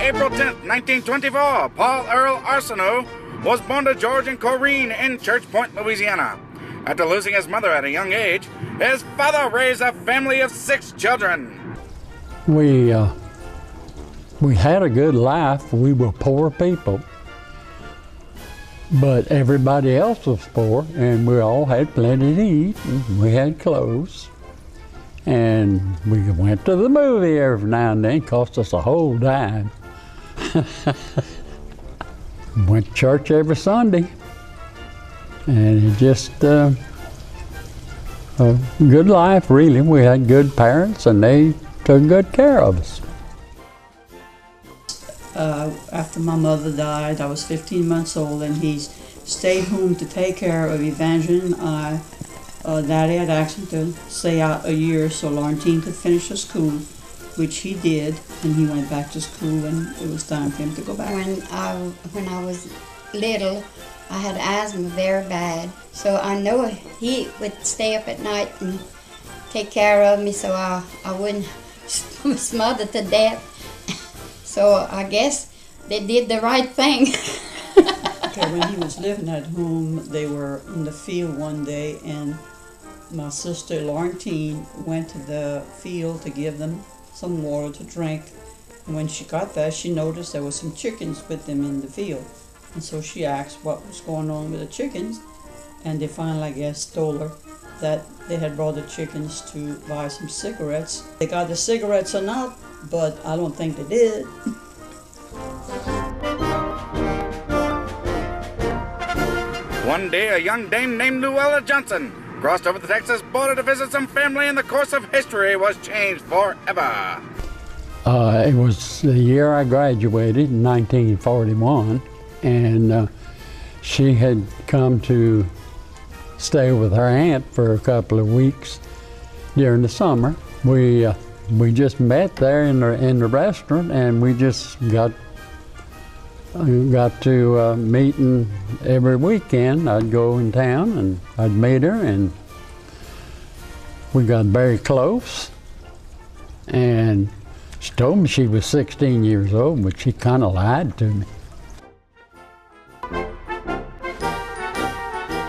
April 10th, 1924, Paul Earl Arsenault was born to George and Corrine in Church Point, Louisiana. After losing his mother at a young age, his father raised a family of 6 children. We had a good life. We were poor people. But everybody else was poor, and we all had plenty to eat. We had clothes. And we went to the movie every now and then. It cost us a whole dime. Went to church every Sunday. And it just a good life, really. We had good parents, and they took good care of us. After my mother died, I was 15 months old, and he stayed home to take care of Evangeline. Daddy had asked him to stay out a year so Laurentine could finish her school, which he did, and he went back to school, and it was time for him to go back. When I was little, I had asthma very bad, so I know he would stay up at night and take care of me so I wouldn't smother to death. So I guess they did the right thing. Okay, when he was living at home, they were in the field one day, and my sister Laurentine went to the field to give them some water to drink. And when she got there, she noticed there were some chickens with them in the field. And so she asked what was going on with the chickens, and they finally, I guess, told her that they had brought the chickens to buy some cigarettes. They got the cigarettes or not, but I don't think they did. One day, a young dame named Luella Johnson crossed over the Texas border to visit some family, and the course of history was changed forever. It was the year I graduated in 1941, and she had come to stay with her aunt for a couple of weeks during the summer. We just met there in the restaurant, and we just got to meeting every weekend. I'd go in town and I'd meet her, and we got very close. And she told me she was 16 years old, but she kind of lied to me.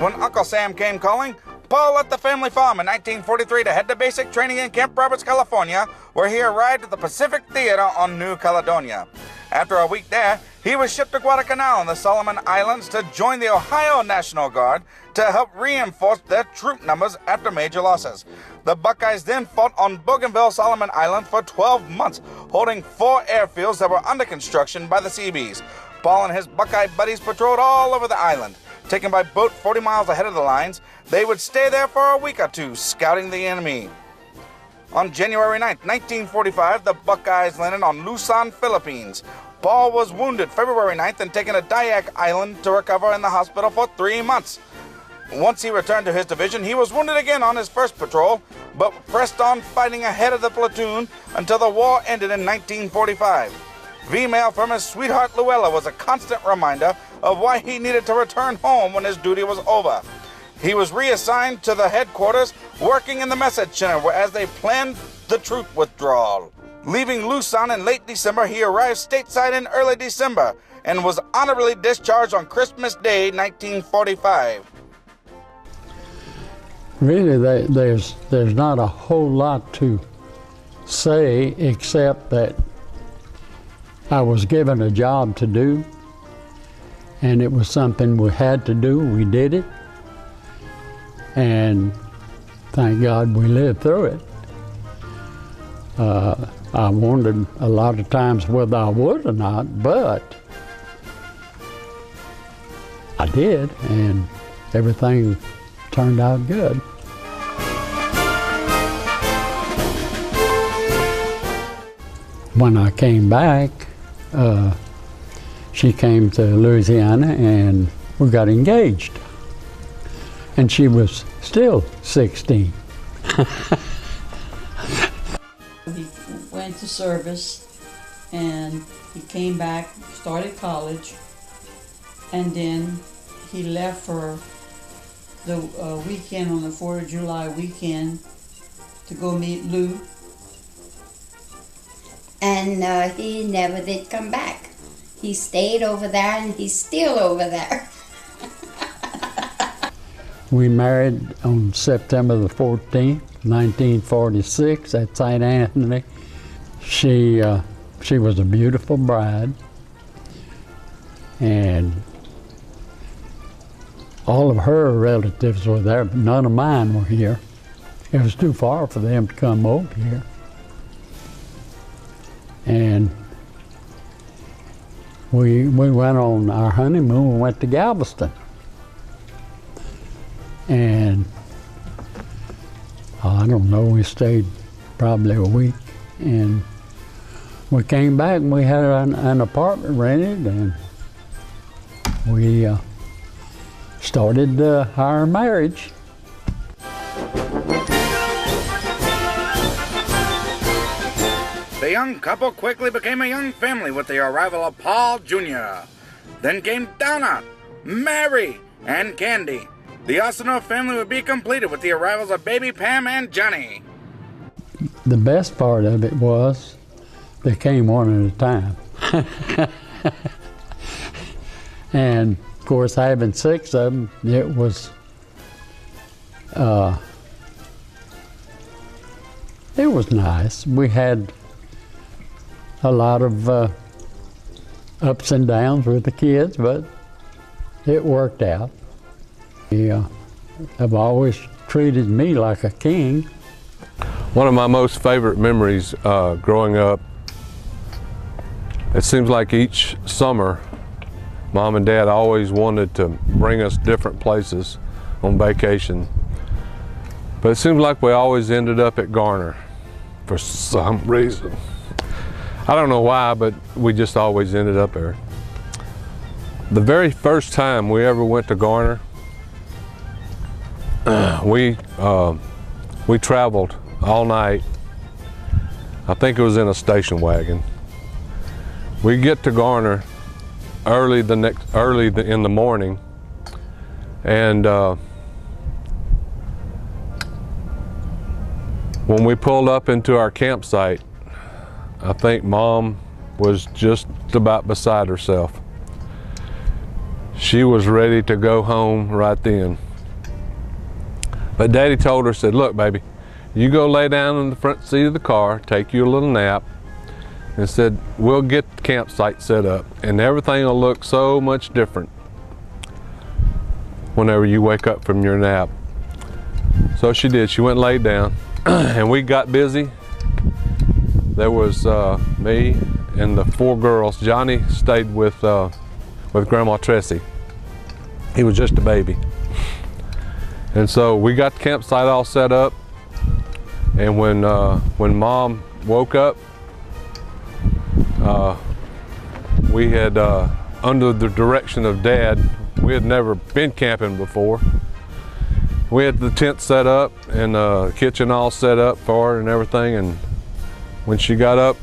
When Uncle Sam came calling, Paul left the family farm in 1943 to head to basic training in Camp Roberts, California, where he arrived at the Pacific Theater on New Caledonia. After a week there, he was shipped to Guadalcanal in the Solomon Islands to join the Ohio National Guard to help reinforce their troop numbers after major losses. The Buckeyes then fought on Bougainville, Solomon Island for 12 months, holding 4 airfields that were under construction by the Seabees. Paul and his Buckeye buddies patrolled all over the island. Taken by boat 40 miles ahead of the lines, they would stay there for a week or two, scouting the enemy. On January 9, 1945, the Buckeyes landed on Luzon, Philippines. Paul was wounded February 9th and taken to Dayak Island to recover in the hospital for 3 months. Once he returned to his division, he was wounded again on his first patrol, but pressed on fighting ahead of the platoon until the war ended in 1945. V-mail from his sweetheart Luella was a constant reminder of why he needed to return home when his duty was over. He was reassigned to the headquarters, working in the message center as they planned the troop withdrawal. Leaving Luzon in late December, he arrived stateside in early December and was honorably discharged on Christmas Day, 1945. Really, there's not a whole lot to say except that I was given a job to do, and it was something we had to do. We did it, and thank God we lived through it. I wondered a lot of times whether I would or not, but I did, and everything turned out good. When I came back, she came to Louisiana and we got engaged. And she was still 16. He went to service and he came back, started college, and then he left for the weekend on the 4th of July weekend to go meet Lou. and he never did come back. He stayed over there, and he's still over there. We married on September the 14th, 1946 at St. Anthony. She was a beautiful bride, and all of her relatives were there, but none of mine were here. It was too far for them to come over here. And we went on our honeymoon, we went to Galveston. And I don't know, we stayed probably a week, and we came back and we had an apartment rented, and we started our marriage. The young couple quickly became a young family with the arrival of Paul Jr. Then came Donna, Mary, and Candy. The Arsenault family would be completed with the arrivals of baby Pam and Johnny. The best part of it was they came one at a time. And of course, having 6 of them, it was nice. We had a lot of ups and downs with the kids, but it worked out. Have always treated me like a king. One of my most favorite memories growing up, it seems like each summer, Mom and Dad always wanted to bring us different places on vacation. But it seems like we always ended up at Garner for some reason. I don't know why, but we just always ended up there. The very first time we ever went to Garner, we traveled all night. I think it was in a station wagon. We get to Garner early in the morning, and when we pulled up into our campsite, I think Mom was just about beside herself. She was ready to go home right then. But Daddy told her, said, "Look, baby, you go lay down in the front seat of the car, take you a little nap," and said, "We'll get the campsite set up, and everything will look so much different whenever you wake up from your nap." So she did. She went and laid down, and we got busy. There was me and the 4 girls. Johnny stayed with Grandma Tressie. He was just a baby. And so we got the campsite all set up, and when Mom woke up, we had, under the direction of Dad, we had never been camping before. We had the tent set up and the kitchen all set up for her and everything, and when she got up,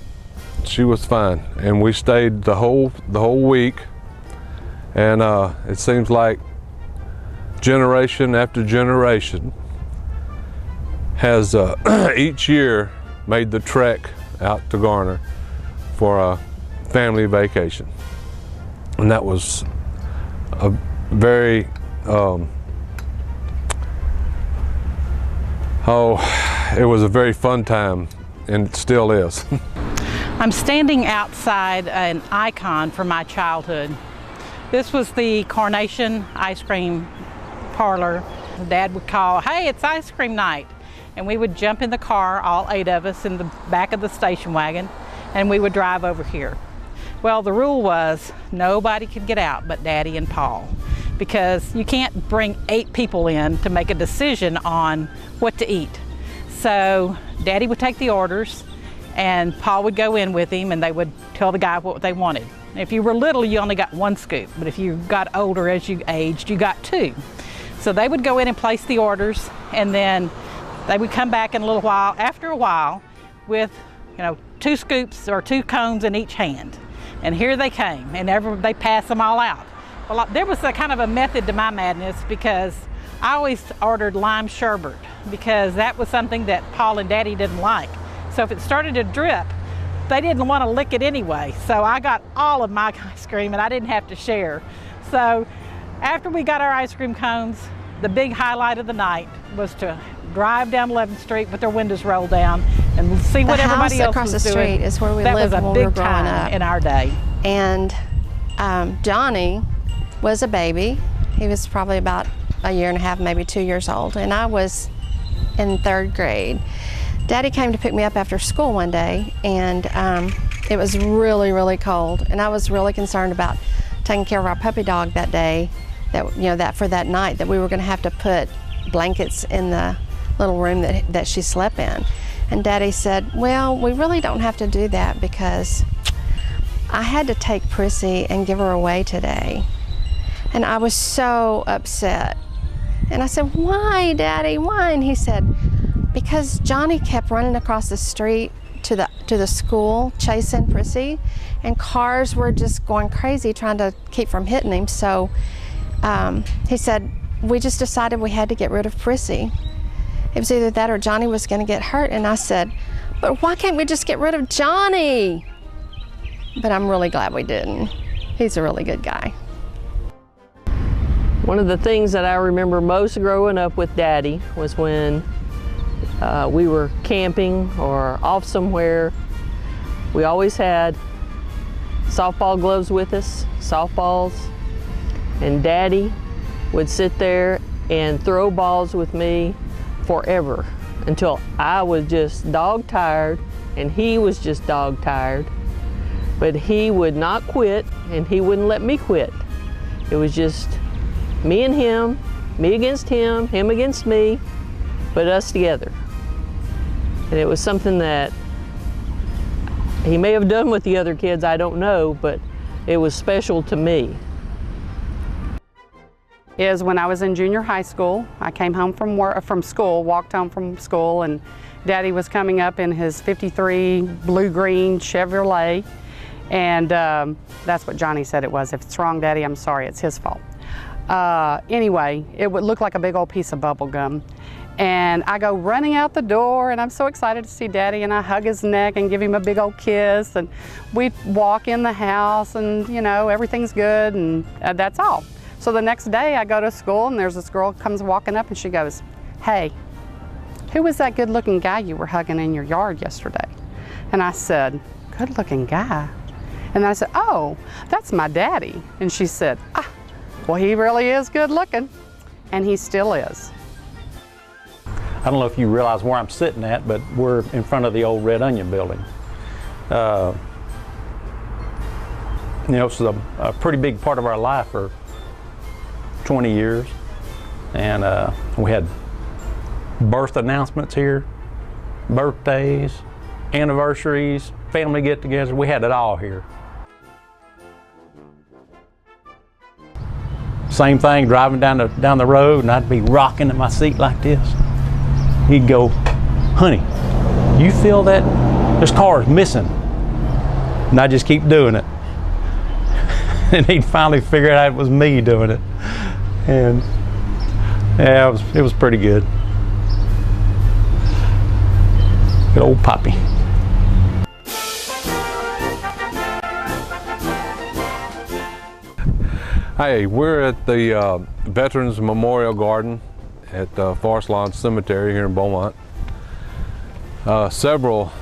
she was fine. And we stayed the whole week, and it seems like generation after generation has each year made the trek out to Garner for a family vacation. And that was a very, it was a very fun time, and it still is. I'm standing outside an icon from my childhood. This was the Carnation ice cream parlor. Dad would call, "Hey, it's ice cream night." And we would jump in the car, all 8 of us, in the back of the station wagon, and we would drive over here. Well, the rule was nobody could get out but Daddy and Paul, because you can't bring 8 people in to make a decision on what to eat. So Daddy would take the orders, and Paul would go in with him, and they would tell the guy what they wanted. If you were little, you only got 1 scoop, but if you got older as you aged, you got 2. So they would go in and place the orders, and then they would come back in a little while, after a while, with 2 scoops or 2 cones in each hand. And here they came, and they passed them all out. Well, there was a kind of a method to my madness, because I always ordered lime sherbet, because that was something that Paul and Daddy didn't like. So if it started to drip, they didn't want to lick it anyway. So I got all of my ice cream and I didn't have to share. So after we got our ice cream cones, the big highlight of the night was to drive down 11th Street with their windows rolled down and see what everybody else was doing. The house across the street is where we lived when we were growing up. In our day. And Johnny was a baby. He was probably about a year and a half, maybe 2 years old, and I was in 3rd grade. Daddy came to pick me up after school one day, and it was really, really cold, and I was really concerned about taking care of our puppy dog that day, that for that night, that we were going to have to put blankets in the little room that she slept in. And Daddy said, well, we really don't have to do that because I had to take Prissy and give her away today. And I was so upset. And I said, why, Daddy, why? And he said, because Johnny kept running across the street to the school chasing Prissy, and cars were just going crazy trying to keep from hitting him. So he said, we just decided we had to get rid of Prissy. It was either that or Johnny was going to get hurt. And I said, but why can't we just get rid of Johnny? But I'm really glad we didn't. He's a really good guy. One of the things that I remember most growing up with Daddy was when we were camping or off somewhere. We always had softball gloves with us, softballs, and Daddy would sit there and throw balls with me forever until I was just dog tired and he was just dog tired. But he would not quit and he wouldn't let me quit. It was just me and him, me against him against me, but us together. And it was something that he may have done with the other kids, I don't know, but it was special to me. Is when I was in junior high school. I came home from school, walked home from school, and Daddy was coming up in his '53 blue-green Chevrolet, and that's what Johnny said it was. If it's wrong, Daddy, I'm sorry, it's his fault. Anyway, it would look like a big old piece of bubble gum. And I go running out the door, and I'm so excited to see Daddy, and I hug his neck and give him a big old kiss, and we walk in the house, and you know, everything's good, and that's all. So the next day I go to school, and there's this girl comes walking up, and she goes, hey, who was that good-looking guy you were hugging in your yard yesterday? And I said, good-looking guy? And I said, oh, that's my Daddy. And she said, ah, well, he really is good-looking, and he still is. I don't know if you realize where I'm sitting at, but we're in front of the old Red Onion building. You know, it's a pretty big part of our life for 20 years. And we had birth announcements here, birthdays, anniversaries, family get-togethers. We had it all here. Same thing, driving down the road, and I'd be rocking in my seat like this. He'd go, honey, you feel that? This car is missing. And I just keep doing it. And he'd finally figure out it was me doing it. And yeah, it was pretty good. Good old Poppy. Hey, we're at the Veterans Memorial Garden at Forest Lawn Cemetery here in Beaumont. Several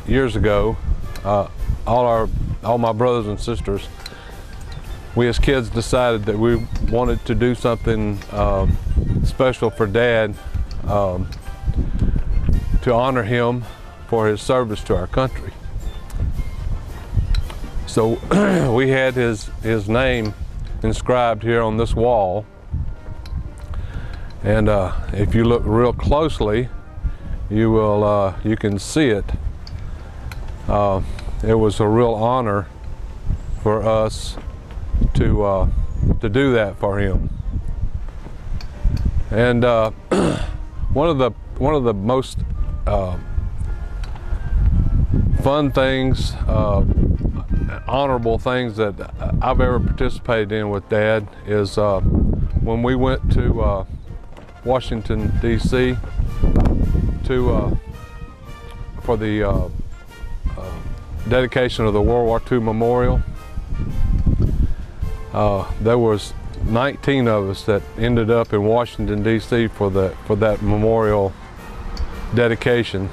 years ago, all my brothers and sisters, we as kids decided that we wanted to do something special for Dad to honor him for his service to our country. So we had his name inscribed here on this wall. And if you look real closely, you can see it. It was a real honor for us to do that for him. And one of the most fun things, honorable things that I've ever participated in with Dad is when we went to Washington, D.C. for the dedication of the World War II memorial. There was 19 of us that ended up in Washington, D.C. for that memorial dedication.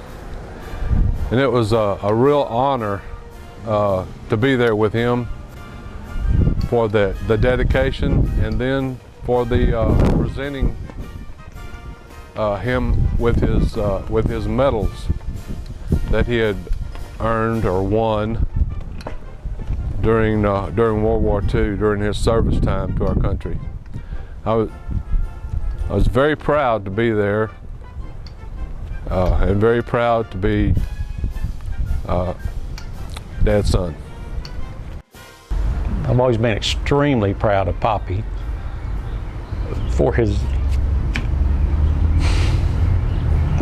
And it was a real honor to be there with him for the dedication, and then for the presenting him with his medals that he had earned or won during World War II, during his service time to our country. I was very proud to be there, and very proud to be Dad's son. I've always been extremely proud of Poppy for his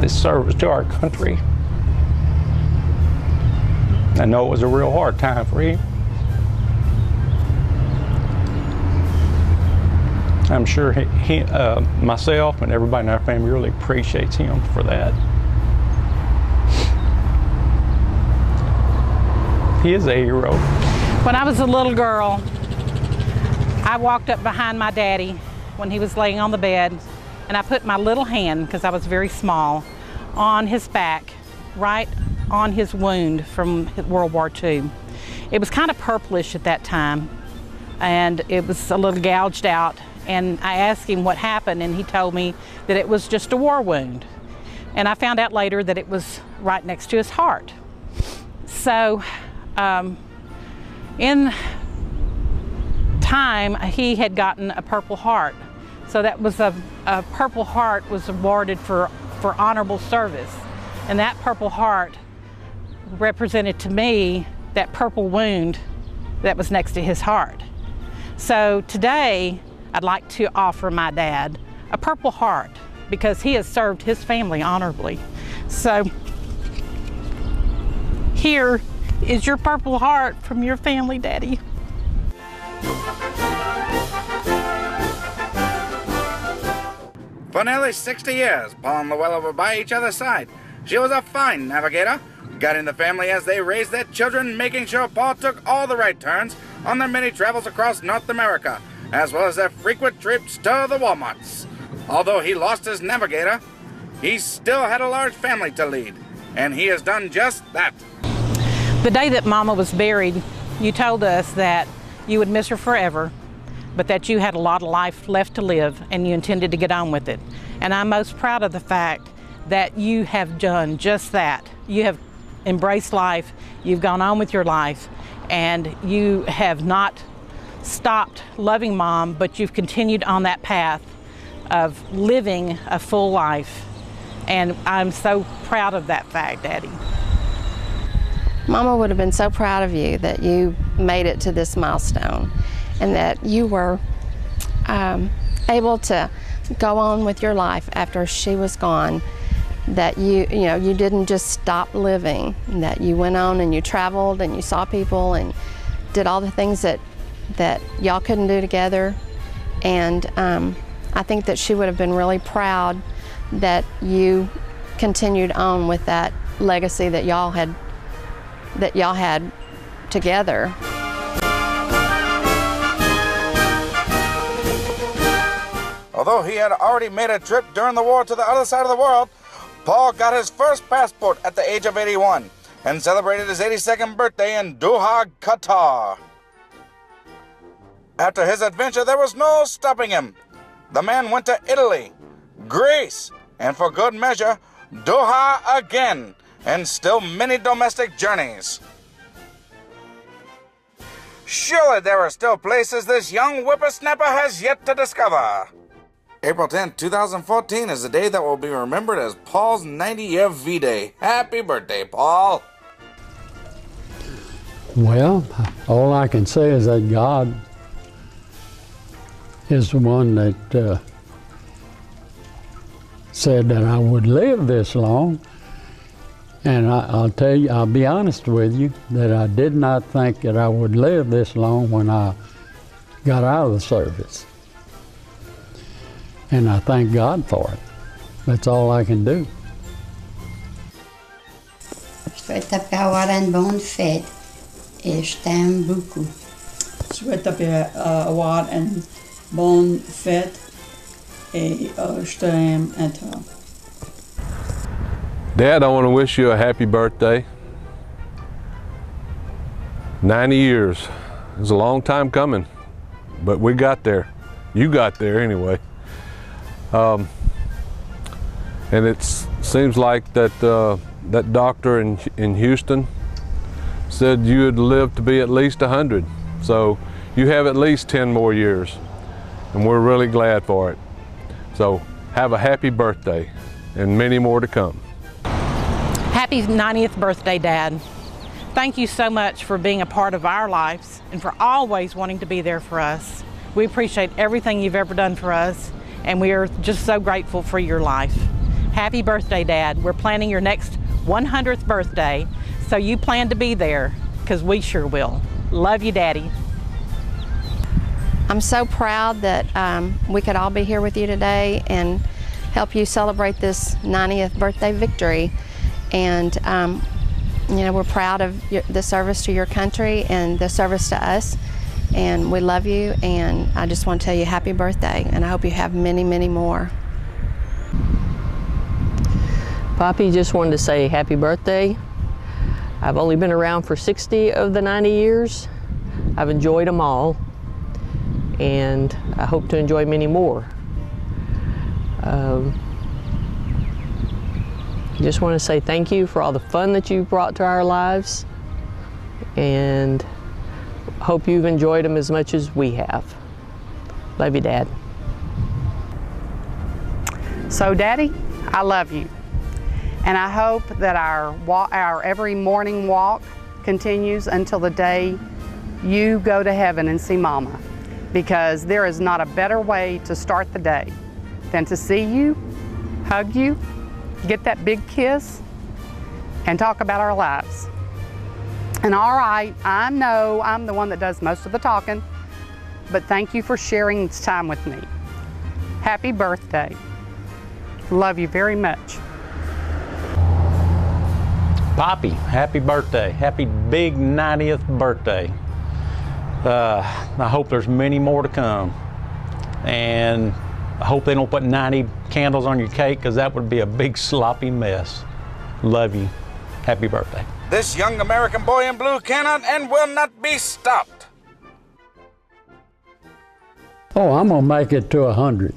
service to our country. I know it was a real hard time for him. I'm sure myself and everybody in our family really appreciates him for that. He is a hero. When I was a little girl, I walked up behind my daddy when he was laying on the bed, and I put my little hand, because I was very small, on his back, right on his wound from World War II. It was kind of purplish at that time, and it was a little gouged out, and I asked him what happened, and he told me that it was just a war wound. And I found out later that it was right next to his heart. So, in time, he had gotten a Purple Heart. So that was a Purple Heart was awarded for honorable service. And that Purple Heart represented to me that purple wound that was next to his heart. So today, I'd like to offer my dad a Purple Heart because he has served his family honorably. So here is your Purple Heart from your family, Daddy. For nearly 60 years, Paul and Luella were by each other's side. She was a fine navigator, guiding the family as they raised their children, making sure Paul took all the right turns on their many travels across North America, as well as their frequent trips to the Walmarts. Although he lost his navigator, he still had a large family to lead, and he has done just that. The day that Mama was buried, you told us that you would miss her forever, but that you had a lot of life left to live and you intended to get on with it. And I'm most proud of the fact that you have done just that. You have embraced life, you've gone on with your life, and you have not stopped loving Mom, but you've continued on that path of living a full life. And I'm so proud of that fact, Daddy. Mama would have been so proud of you that you made it to this milestone and that you were able to go on with your life after she was gone, that you didn't just stop living, that you went on and you traveled and you saw people and did all the things that y'all couldn't do together. And I think that she would have been really proud that you continued on with that legacy that y'all had together. Although he had already made a trip during the war to the other side of the world, Paul got his first passport at the age of 81 and celebrated his 82nd birthday in Doha, Qatar. After his adventure, there was no stopping him. The man went to Italy, Greece, and for good measure, Doha again, and still many domestic journeys. Surely there are still places this young whippersnapper has yet to discover. April 10, 2014 is the day that will be remembered as Paul's 90-year V-Day. Happy birthday, Paul. Well, all I can say is that God is the one that said that I would live this long. And I'll tell you, I'll be honest with you, that I did not think that I would live this long when I got out of the service. And I thank God for it. That's all I can do. Je vais te faire avoir une bonne fête. et je t'aime beaucoup. Souhaite avoir une bonne fête et je t'aime un temps. Dad, I want to wish you a happy birthday. 90 years. It was a long time coming, but we got there. You got there anyway. And it seems like that doctor in Houston said you would live to be at least 100. So you have at least 10 more years, and we're really glad for it. So have a happy birthday and many more to come. Happy 90th birthday, Dad. Thank you so much for being a part of our lives and for always wanting to be there for us. We appreciate everything you've ever done for us, and we are just so grateful for your life. Happy birthday, Dad. We're planning your next 100th birthday, so you plan to be there, because we sure will. Love you, Daddy. I'm so proud that we could all be here with you today and help you celebrate this 90th birthday victory. And you know, we're proud of the service to your country and the service to us, and we love you, and I just want to tell you happy birthday, and I hope you have many, many more. Poppy, just wanted to say happy birthday. I've only been around for 60 of the 90 years. I've enjoyed them all, and I hope to enjoy many more. Just want to say thank you for all the fun that you've brought to our lives, and hope you've enjoyed them as much as we have. Love you, Dad. So, Daddy, I love you. And I hope that our every morning walk continues until the day you go to heaven and see Mama. Because there is not a better way to start the day than to see you, hug you, get that big kiss, and talk about our lives. And all right, I know I'm the one that does most of the talking, but thank you for sharing this time with me. Happy birthday. Love you very much. Poppy, happy birthday. Happy big 90th birthday. I hope there's many more to come. And I hope they don't put 90 candles on your cake, because that would be a big sloppy mess. Love you. Happy birthday. This young American boy in blue cannot and will not be stopped. Oh, I'm gonna make it to 100.